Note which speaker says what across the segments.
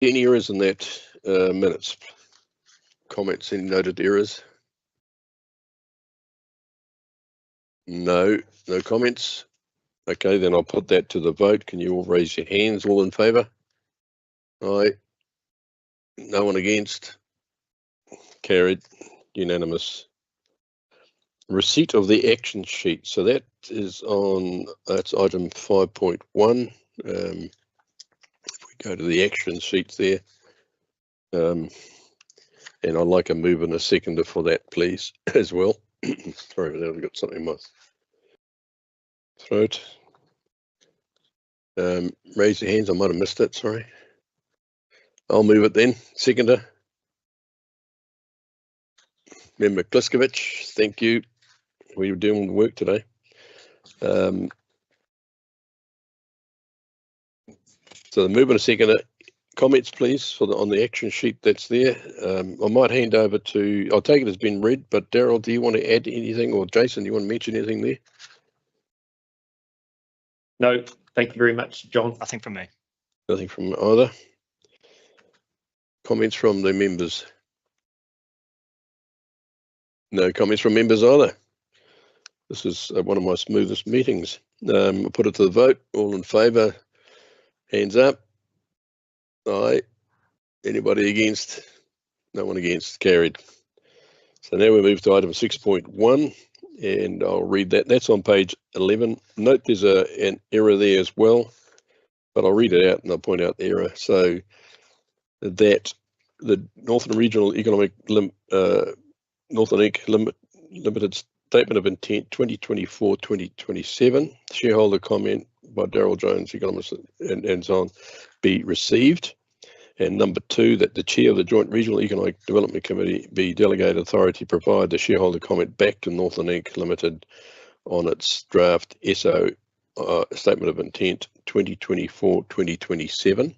Speaker 1: Any errors in that minutes? Comments, any noted errors? No comments. Okay, then I'll put that to the vote. Can you all raise your hands? All in favour? Aye. No one against? Carried. Unanimous. Receipt of the action sheet. So that is on, that's item 5.1. If we go to the action sheet there, and I'd like a move and a seconder for that, please, as well. Sorry about that, I've got something in my throat. Raise your hands, I might have missed it, sorry. I'll move it then. Seconder. Member Kliskovich, thank you. We were doing the work today. So the move and a seconder. Comments, please, for on the action sheet that's there. I might hand over to, I'll take it as been read, but Daryl, do you want to add anything, or Jason, do you want to mention anything there?
Speaker 2: No, thank you very much, John.
Speaker 3: Nothing from me.
Speaker 1: Nothing from either. Comments from the members? No comments from members either. This is one of my smoothest meetings. I'll put it to the vote. All in favour? Hands up. Aye. Anybody against? No one against. Carried. So now we move to item 6.1, and I'll read that. That's on page 11. Note there's an error there as well, but I'll read it out and I'll point out the error. So that the Northern Regional Economic Northern Inc. Limited Statement of Intent 2024-2027 shareholder comment by Daryl Jones, economist, and so on, be received. And number 2, that the chair of the Joint Regional Economic Development Committee be delegated authority to provide the shareholder comment back to Northern Inc. Limited on its draft SO Statement of Intent 2024-2027.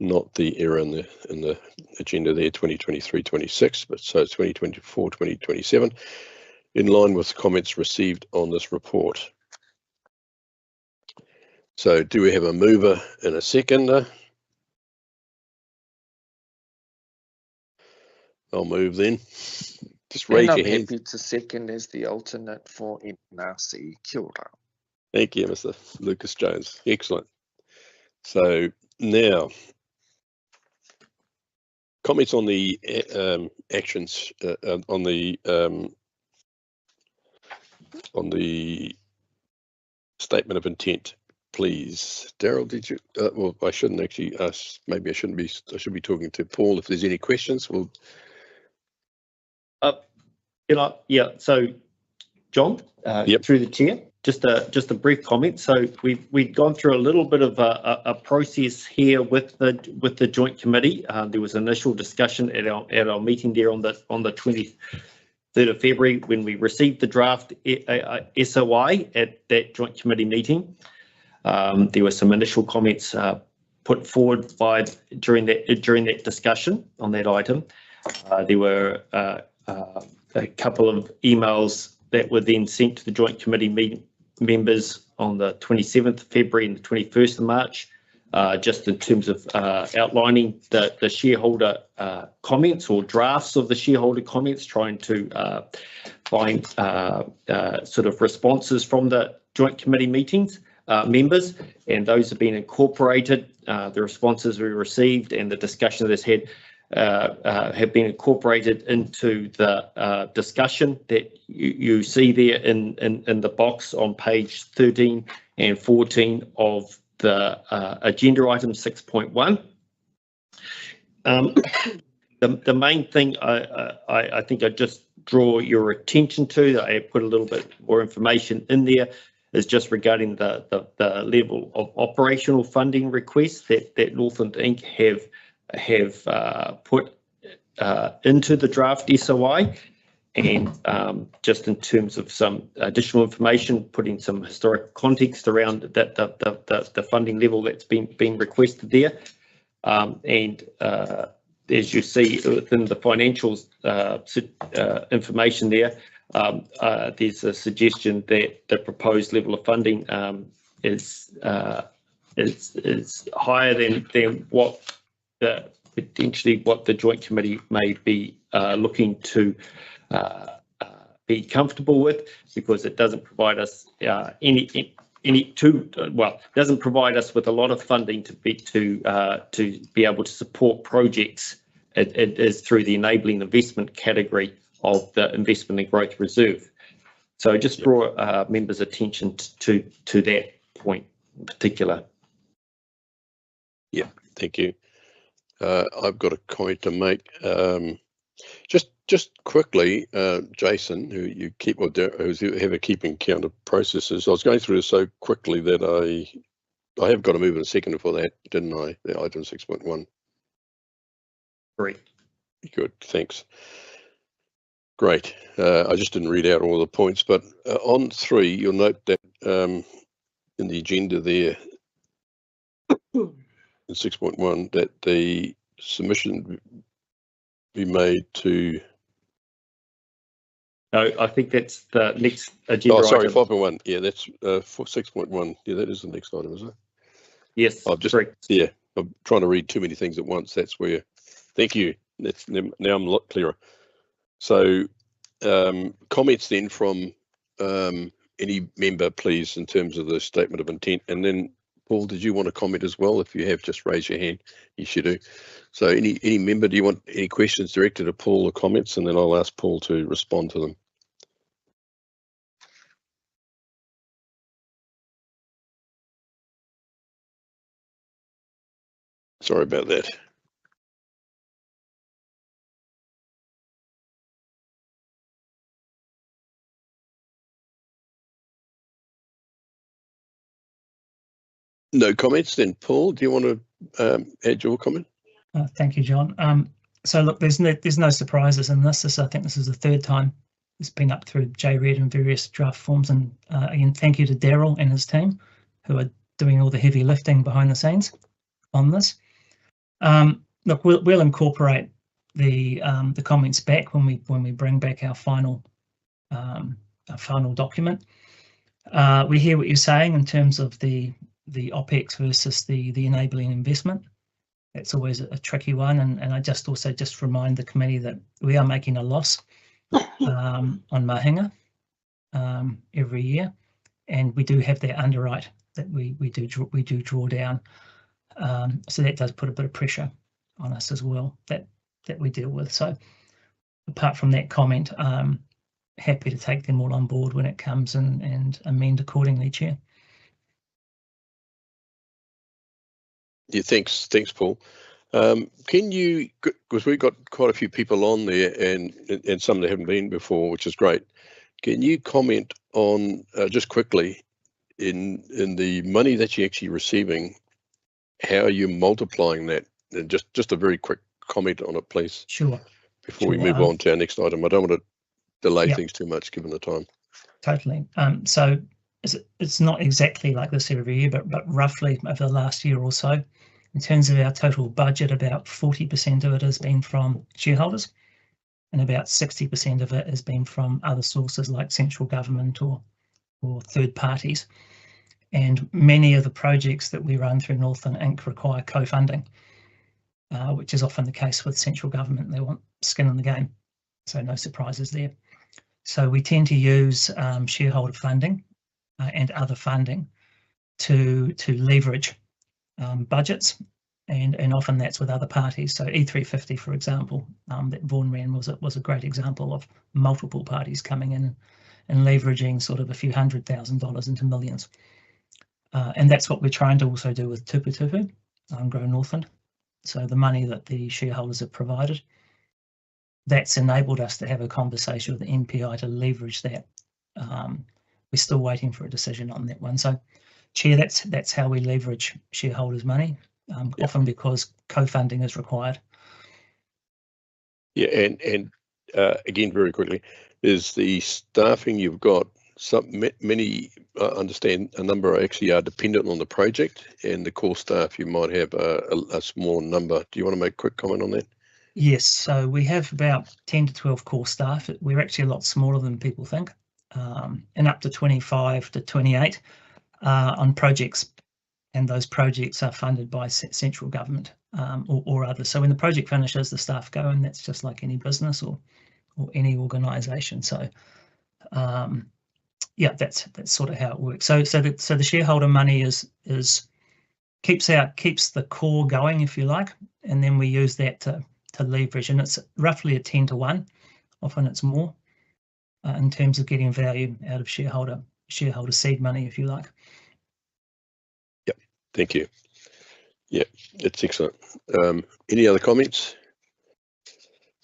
Speaker 1: Not the error in the agenda there, 2023-26, but so it's 2024-2027, in line with comments received on this report. So do we have a mover and a seconder? I'll move then. Just raise your hand.
Speaker 4: I'm happy to second as the alternate for NRC. Kia ora.
Speaker 1: Thank you, Mr. Lucas Jones. Excellent. So now, comments on the actions on the statement of intent, please. Daryl, did you? Well, I shouldn't actually ask. Maybe I shouldn't be. I should be talking to Paul. If there's any questions, we'll.
Speaker 2: Yeah. So, John,
Speaker 1: Yep.
Speaker 2: through the chair, just a brief comment. So we've gone through a little bit of a process here with the joint committee. There was initial discussion at our meeting there on the 23rd of February when we received the draft SOI at that joint committee meeting. There were some initial comments put forward during that discussion on that item. There were a couple of emails that were then sent to the joint committee members on the 27th of February and the 21st of March, just in terms of outlining the shareholder comments or drafts of the shareholder comments, trying to find sort of responses from the joint committee meetings members, and those have been incorporated. The responses we received and the discussion that's had have been incorporated into the discussion that you see there in the box on page 13 and 14 of the agenda item 6.1. The main thing I think I just draw your attention to, I put a little bit more information in there, is just regarding the level of operational funding requests that Northland Inc. have put into the draft SOI, and just in terms of some additional information, putting some historic context around the funding level that's been requested there, and as you see within the financials information there, there's a suggestion that the proposed level of funding is higher than what potentially what the joint committee may be looking to be comfortable with, because it doesn't provide us doesn't provide us with a lot of funding to be able to support projects. It is through the enabling investment category of the investment and growth reserve. So just draw members' attention to that point in particular.
Speaker 1: Yeah, thank you. I've got a comment to make. Just quickly, Jason, who you keep or have a keeping count of processes. I was going through this so quickly that I have got to move in a second for that, didn't I? The item 6.1.
Speaker 2: Great.
Speaker 1: Good, thanks. Great. I just didn't read out all the points, but on 3, you'll note that in the agenda there, in 6.1, that the submission be made to.
Speaker 2: No, I think that's the next agenda.
Speaker 1: Oh, sorry,
Speaker 2: item.
Speaker 1: 5.1. Yeah, that's for 6.1. Yeah, that is the next item, is it?
Speaker 2: Yes. Correct.
Speaker 1: Yeah, I'm trying to read too many things at once. That's where. Thank you. That's now I'm a lot clearer. So, comments then from any member, please, in terms of the statement of intent. And then, Paul, did you want to comment as well? If you have, just raise your hand. You should do. So, any member, do you want any questions directed to Paul or comments? And then I'll ask Paul to respond to them. Sorry about that. No comments, then Paul, do you want to add your comment?
Speaker 3: Thank you, John. So look, there's no surprises in this. I think this is the 3rd time it's been up through JRED and various draft forms. And again, thank you to Daryl and his team who are doing all the heavy lifting behind the scenes on this. Look, we'll incorporate the comments back when we bring back our final document. We hear what you're saying in terms of the OPEX versus the enabling investment. That's always a tricky one, and I just remind the committee that we are making a loss on Mahinga every year, and we do have that underwrite that we do draw down. So that does put a bit of pressure on us as well that we deal with. So apart from that comment, happy to take them all on board when it comes and amend accordingly, Chair.
Speaker 1: Yeah, thanks, Paul. Can you, because we've got quite a few people on there and some that haven't been before, which is great. Can you comment on just quickly in the money that you're actually receiving, how are you multiplying that? And just a very quick comment on it, please.
Speaker 3: Sure.
Speaker 1: Before we move on to our next item, I don't want to delay things too much given the time.
Speaker 3: Totally. So it's not exactly like this every year, but roughly over the last year or so, in terms of our total budget, about 40% of it has been from shareholders, and about 60% of it has been from other sources like central government or third parties. And many of the projects that we run through Northern Inc. require co-funding, which is often the case with central government. They want skin in the game, so no surprises there. So we tend to use shareholder funding and other funding to leverage budgets, and often that's with other parties. So E350, for example, that Vaughan ran was a great example of multiple parties coming in and leveraging sort of a few $100,000 into millions. And that's what we're trying to also do with Tupu Tupu, Grow Northland. So the money that the shareholders have provided, that's enabled us to have a conversation with the NPI to leverage that. We're still waiting for a decision on that one. So, Chair, that's how we leverage shareholders' money, often because co-funding is required.
Speaker 1: Yeah, and again, very quickly, is the staffing you've got. Many, I understand, a number actually are dependent on the project, and the core staff you might have a small number. Do you want to make a quick comment on that?
Speaker 3: Yes, so we have about 10 to 12 core staff. We're actually a lot smaller than people think, and up to 25 to 28 on projects, and those projects are funded by central government. or others. So when the project finishes, the staff go, and that's just like any business or any organisation. So yeah, that's sort of how it works. So the shareholder money keeps the core going, if you like, and then we use that to leverage, and it's roughly a 10-to-1. Often it's more in terms of getting value out of shareholder seed money, if you like.
Speaker 1: Yep, thank you. Yeah, that's excellent. Any other comments?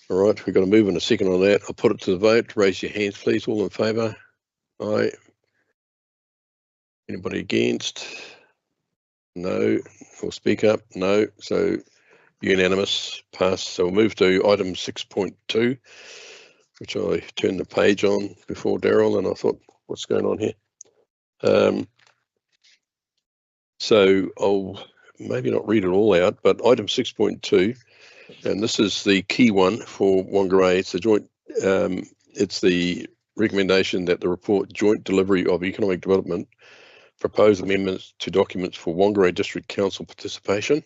Speaker 1: All right, we've got to move in a second on that. I'll put it to the vote. Raise your hands, please. All in favour? Aye. Anybody against? No. Or speak up? No. So unanimous, pass. So we'll move to item 6.2, which I turned the page on before Daryl, and I thought, what's going on here? So I'll maybe not read it all out, but item 6.2, and this is the key one for Whangarei. It's the joint. It's the recommendation that the report joint delivery of economic development proposed amendments to documents for Whangarei District Council participation,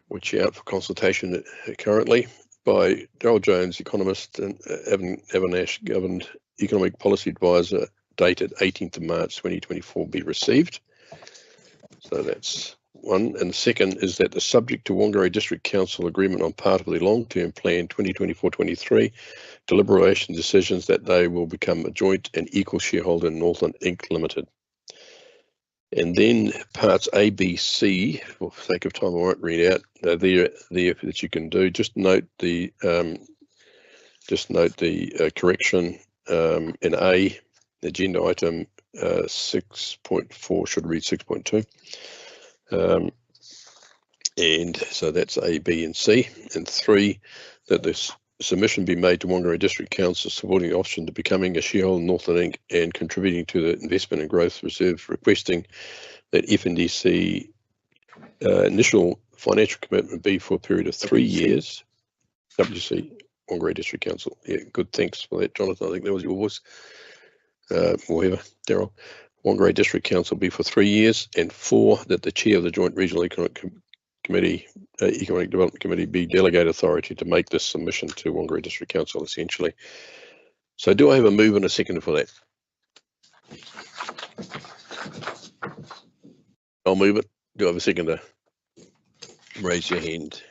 Speaker 1: which are out for consultation currently, by Daryl Jones, economist, and Evan Ash, governed economic policy advisor, dated 18th of March 2024, be received. So that's one. And the second is that the subject to Whangarei District Council agreement on part of the long-term plan 2024-23 deliberation decisions that they will become a joint and equal shareholder in Northland Inc. Limited. And then parts A, B, C, for sake of time, I won't read out. They're there that you can do. Just note the correction in A, agenda item 6.4 should read 6.2. And so that's A, B, and C. And 3, that this submission be made to Whangarei District Council supporting the option to becoming a shareholder in Northland Inc. and contributing to the Investment and Growth Reserve, requesting that FNDC initial financial commitment be for a period of 3 years. WC, Whangarei District Council. Yeah, good. Thanks for that, Jonathan. I think that was your voice. Whatever, Daryl. Whangarei District Council be for 3 years, and 4, that the chair of the Joint Regional Economic Development Committee be delegated authority to make this submission to Whangarei District Council, essentially. So do I have a move and a second for that? I'll move it. Do I have a seconder? Raise your hand.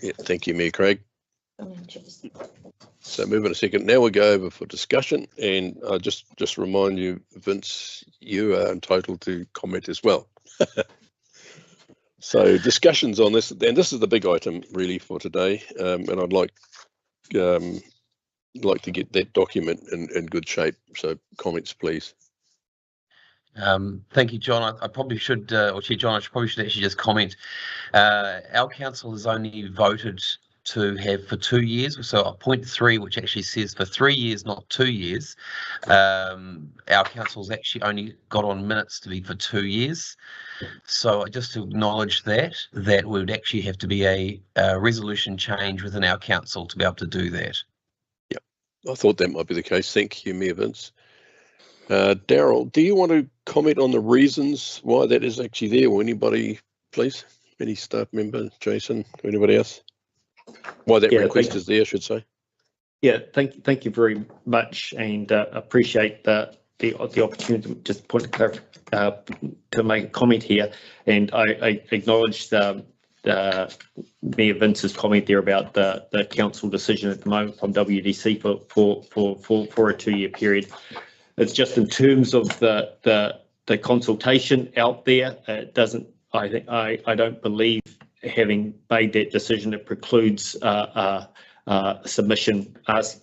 Speaker 1: Yeah, thank you, Mayor Craig. So move in a second. Now we'll go over for discussion, and I'll just remind you, Vince, you are entitled to comment as well. So discussions on this, and this is the big item really for today, and I'd like to get that document in good shape. So comments, please.
Speaker 5: Thank you, John. I probably should, or Chair John, I probably should actually just comment. Our council has only voted to have for 2 years. So point 3, which actually says for 3 years, not 2 years. Our council's actually only got on minutes to be for 2 years. So just to acknowledge that would actually have to be a resolution change within our council to be able to do that.
Speaker 1: Yep, I thought that might be the case. Thank you, Mayor Vince. Daryl, do you want to comment on the reasons why that is actually there, or anybody, please? Any staff member, Jason, or anybody else? Why that request is there, I should say.
Speaker 2: Yeah, thank you very much, and appreciate the opportunity to just to make a comment here, and I acknowledge the Mayor Vince's comment there about the council decision at the moment from WDC for a 2-year period. It's just in terms of the consultation out there. It doesn't. I don't believe, having made that decision, it precludes submission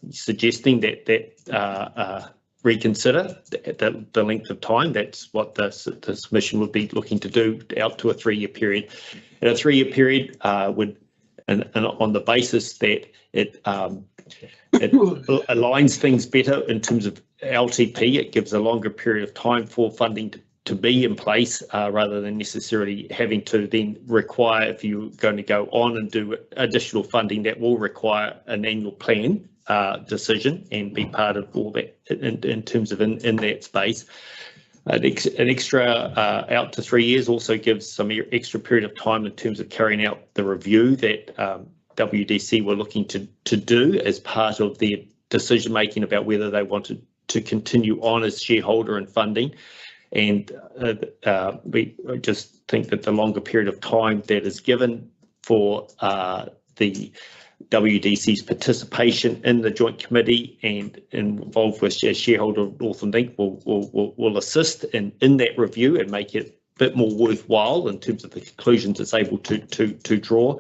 Speaker 2: suggesting that reconsider the length of time. That's what the submission would be looking to do, out to a 3-year period. And a 3-year period would, and on the basis that it aligns things better in terms of LTP, it gives a longer period of time for funding to be in place, rather than necessarily having to then require, if you're going to go on and do additional funding, that will require an annual plan decision and be part of all that in terms of in that space. An extra out to 3 years also gives some extra period of time in terms of carrying out the review that WDC were looking to do as part of their decision making about whether they wanted to continue on as shareholder and funding. And we just think that the longer period of time that is given for the WDC's participation in the joint committee and involved with shareholder Northland Link will assist in that review and make it a bit more worthwhile in terms of the conclusions it's able to draw.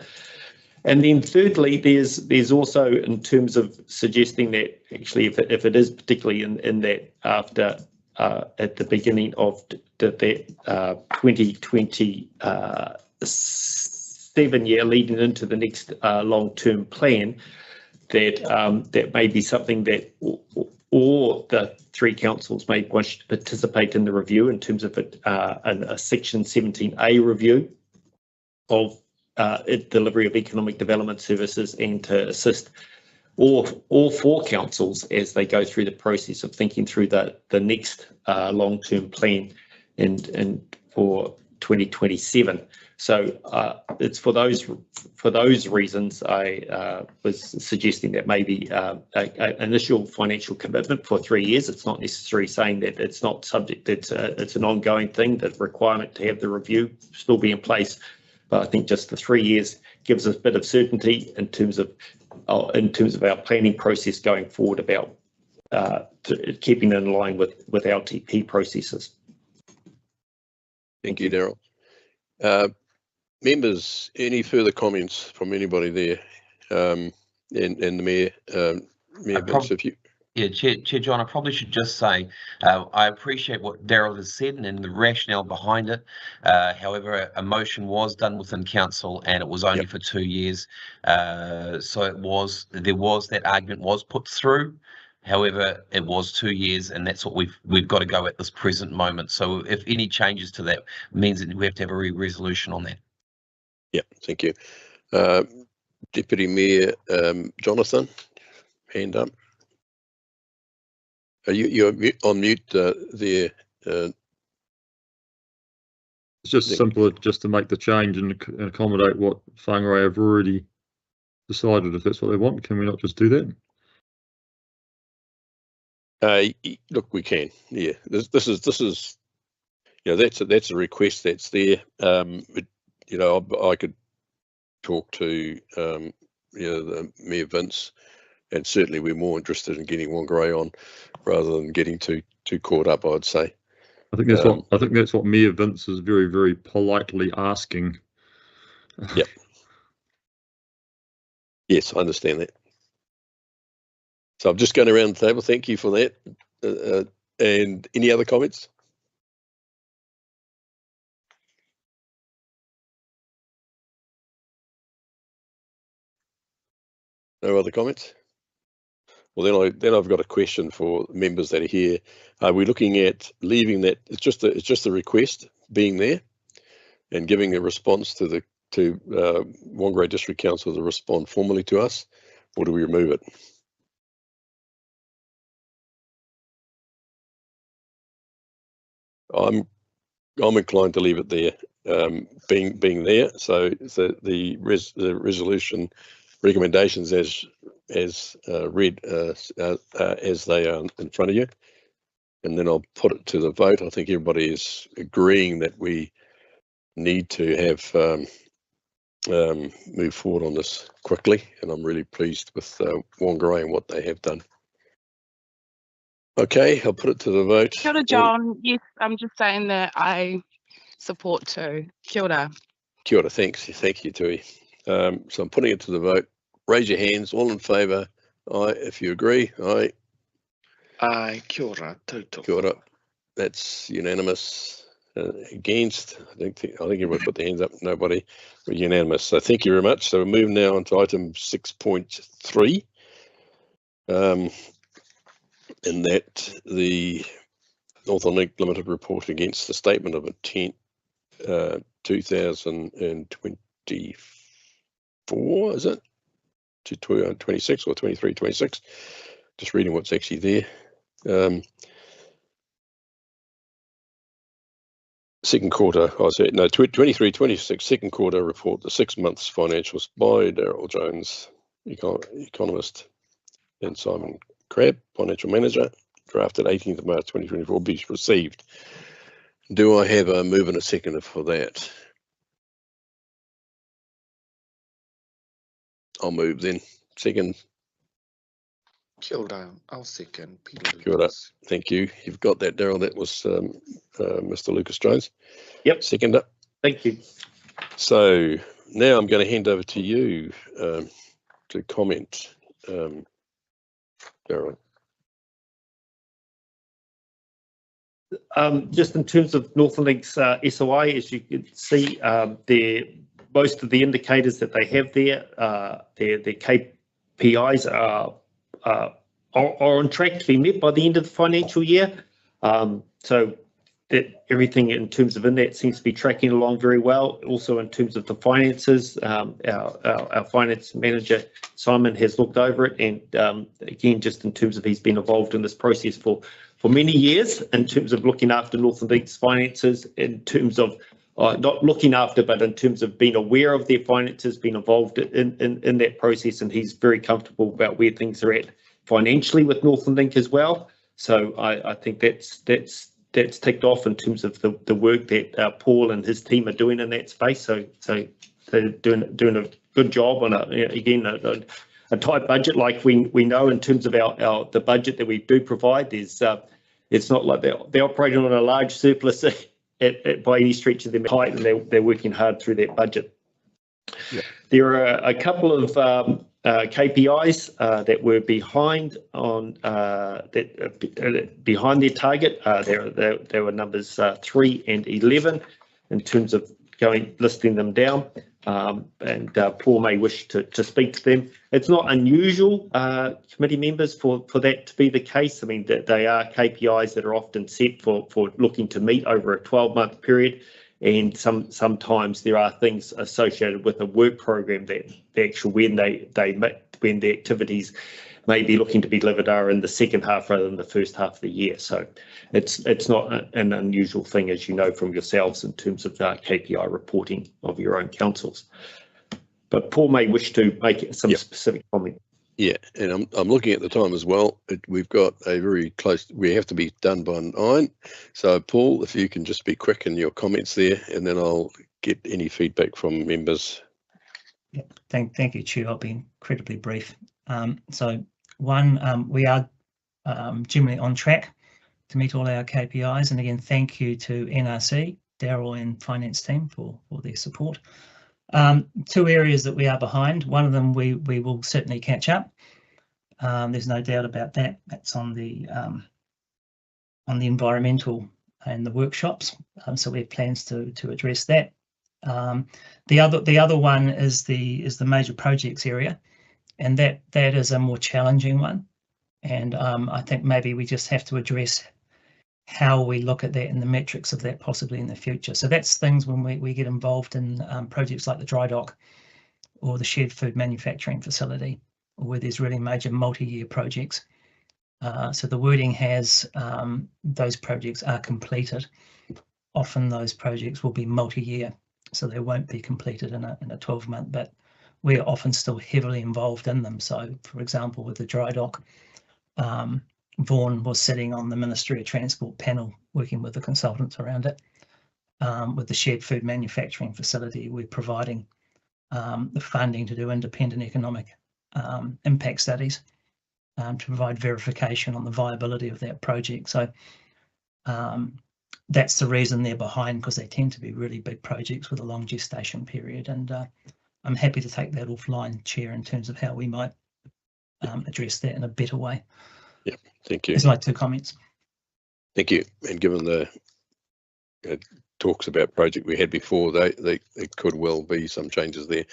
Speaker 2: And then thirdly, there's also in terms of suggesting that actually if it is particularly in that after at the beginning of the 2027 year leading into the next long-term plan, that may be something that or the three councils may wish to participate in the review in terms of a Section 17A review of delivery of economic development services and to assist all four councils as they go through the process of thinking through the next long-term plan and for 2027. So it's for those reasons I was suggesting that maybe an initial financial commitment for 3 years. It's not necessarily saying that it's not subject. It's an ongoing thing. The requirement to have the review still be in place, but I think just the 3 years gives us a bit of certainty in terms of our planning process going forward about keeping in line with our TP processes.
Speaker 1: Thank you, Daryl. Members, any further comments from anybody there? And the Mayor, Vince, if you...
Speaker 5: Yeah, Chair John, I probably should just say I appreciate what Daryl has said and the rationale behind it. However, a motion was done within council and it was only for 2 years. So there was that argument was put through. However, it was 2 years, and that's what we've got to go at this present moment. So if any changes to that means that we have to have a resolution on that.
Speaker 1: Yeah, thank you. Deputy Mayor Jonathan, hand up. You're on mute there.
Speaker 6: It's just simpler just to make the change and accommodate what Whangarei have already decided. If that's what they want, can we not just do that?
Speaker 1: Look, we can. Yeah, this is that's a request that's there. I could talk to the Mayor Vince, and certainly we're more interested in getting Whangarei on rather than getting too caught up, I'd say.
Speaker 6: I think that's what Mayor Vince is very, very politely asking.
Speaker 1: Yep. Yes, I understand that. So I'm just going around the table. Thank you for that. And any other comments? No other comments? Well, then I've got a question for members that are here. Are we looking at leaving that? It's just a request being there, and giving a response to Whangarei District Council to respond formally to us, or do we remove it? I'm inclined to leave it there, being there. So the resolution recommendations as read as they are in front of you, and then I'll put it to the vote. I think everybody is agreeing that we need to have move forward on this quickly, and I'm really pleased with Whangarei and what they have done. Okay, I'll put it to the vote.
Speaker 7: Kia ora, John. Yes, I'm just saying that I support too. Kia ora.
Speaker 1: Kia ora, thanks. Thank you, Tui. So I'm putting it to the vote. Raise your hands. All in favour? Aye. If you agree, aye.
Speaker 4: Aye. Kia ora, tauto.
Speaker 1: Kia ora. That's unanimous. Against? I think everybody put their hands up. Nobody. We're unanimous. So thank you very much. So we move now on to item 6.3. In that the Northland Link Limited report against the statement of intent 2024, is it? To 26 or 23, 26. Just reading what's actually there. second quarter, I said, no, 23-26 second quarter report, the 6 months financials by Daryl Jones, economist, and Simon Crabb, financial manager, drafted 18th of March 2024, be received. Do I have a move and a seconder for that? I'll move then. Second.
Speaker 4: Kia ora, I'll second. Peter
Speaker 1: Kia ora.
Speaker 4: Lucas.
Speaker 1: Thank you. You've got that, Daryl. That was Mr. Lucas Jones.
Speaker 2: Yep.
Speaker 1: Seconder.
Speaker 2: Thank you.
Speaker 1: So now I'm going to hand over to you to comment, Daryl.
Speaker 2: Just in terms of Northern Link's SOI, as you can see, most of the indicators that they have there, their KPIs are on track to be met by the end of the financial year. So that everything in terms of in that seems to be tracking along very well. Also in terms of the finances, our finance manager, Simon, has looked over it. And again, just in terms of he's been involved in this process for many years in terms of looking after Northern Link's finances, in terms of not looking after, but in terms of being aware of their finances, being involved in that process. And he's very comfortable about where things are at financially with Northern Link as well. So I think that's ticked off in terms of the work that Paul and his team are doing in that space. So they're doing a good job on a tight budget, like we know in terms of the budget that we do provide. There's it's not like they're operating on a large surplus by any stretch of their height, and they're working hard through that budget.
Speaker 1: Yeah.
Speaker 2: There are a couple of KPIs that were behind behind their target. There were numbers 3 and 11 in terms of listing them down. And Paul may wish to speak to them. It's not unusual, committee members, for that to be the case. I mean, they are KPIs that are often set for looking to meet over a 12-month period. And sometimes there are things associated with a work program that when the activities may be looking to be delivered are in the second half rather than the first half of the year. So it's not an unusual thing, as you know from yourselves, in terms of KPI reporting of your own councils. But Paul may wish to make some specific comment.
Speaker 1: Yeah, and I'm looking at the time as well. We've got a very close, we have to be done by 9. So Paul, if you can just be quick in your comments there, and then I'll get any feedback from members.
Speaker 3: Yeah, thank you, Chair. I'll be incredibly brief. So one, we are generally on track to meet all our KPIs. And again, thank you to NRC, Daryl and finance team for their support. 2 areas that we are behind. One of them we will certainly catch up. There's no doubt about that. That's on the environmental and the workshops. So we have plans to address that. The other one is the major projects area, and that is a more challenging one. And I think maybe we just have to address how we look at that and the metrics of that possibly in the future. So that's things when we get involved in projects like the dry dock or the shared food manufacturing facility, or where there's really major multi-year projects. So the wording has those projects are completed. Often those projects will be multi-year, so they won't be completed in a 12-month, but we're often still heavily involved in them. So for example, with the dry dock, Vaughan was sitting on the Ministry of Transport panel working with the consultants around it. With the shared food manufacturing facility, we're providing the funding to do independent economic impact studies to provide verification on the viability of that project. So that's the reason they're behind, because they tend to be really big projects with a long gestation period. And I'm happy to take that offline, Chair, in terms of how we might address that in a better way.
Speaker 1: Yeah, thank you.
Speaker 3: There's my 2 comments.
Speaker 1: Thank you. And given the talks about project we had before, there could well be some changes there.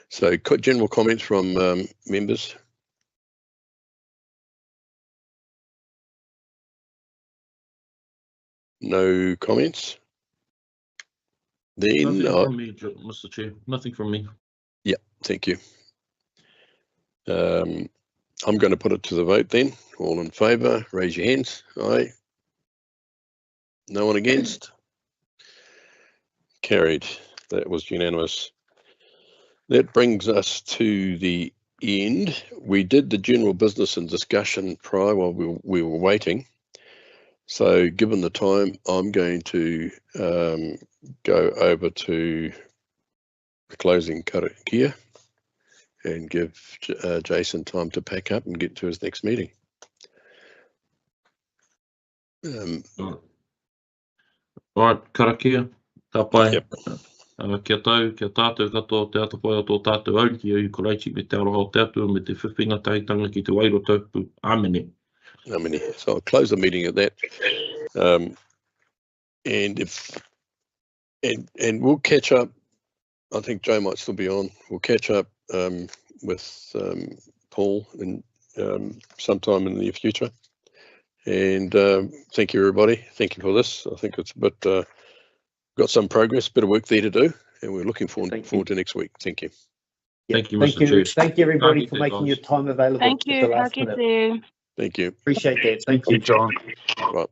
Speaker 1: So general comments from members. No comments? Then
Speaker 8: Nothing from me, Mr. Chair. Nothing from me.
Speaker 1: Yeah, thank you. I'm going to put it to the vote then. All in favour, raise your hands. Aye. No one against? carried. That was unanimous. That brings us to the end. We did the general business and discussion prior while we were waiting. So given the time, I'm going to go over to the closing karakia and give Jason time to pack up and get to his next meeting.
Speaker 8: Alright, karakia, tapai.
Speaker 1: Yep.
Speaker 8: Kia tātou katoa te atapai o tō tātou auriki o i koreiti me te aroha o te atua me te whiwhinga tahitanga ki te wairo taupu. Āmene.
Speaker 1: So I'll close the meeting at that. And we'll catch up. I think Joe might still be on. We'll catch up with Paul in sometime in the near future. And thank you, everybody. Thank you for this. I think it's a bit got some progress, bit of work there to do, and we're looking forward to next week. Thank you.
Speaker 8: Thank you, Mr. Chair.
Speaker 2: Thank you, everybody, for
Speaker 8: Karakia,
Speaker 2: making
Speaker 8: guys.
Speaker 2: your time available
Speaker 7: Thank
Speaker 2: at the
Speaker 7: you.
Speaker 2: last minute.
Speaker 7: Karakia.
Speaker 1: Thank you.
Speaker 2: Appreciate that. Thank you,
Speaker 8: John.
Speaker 1: Right.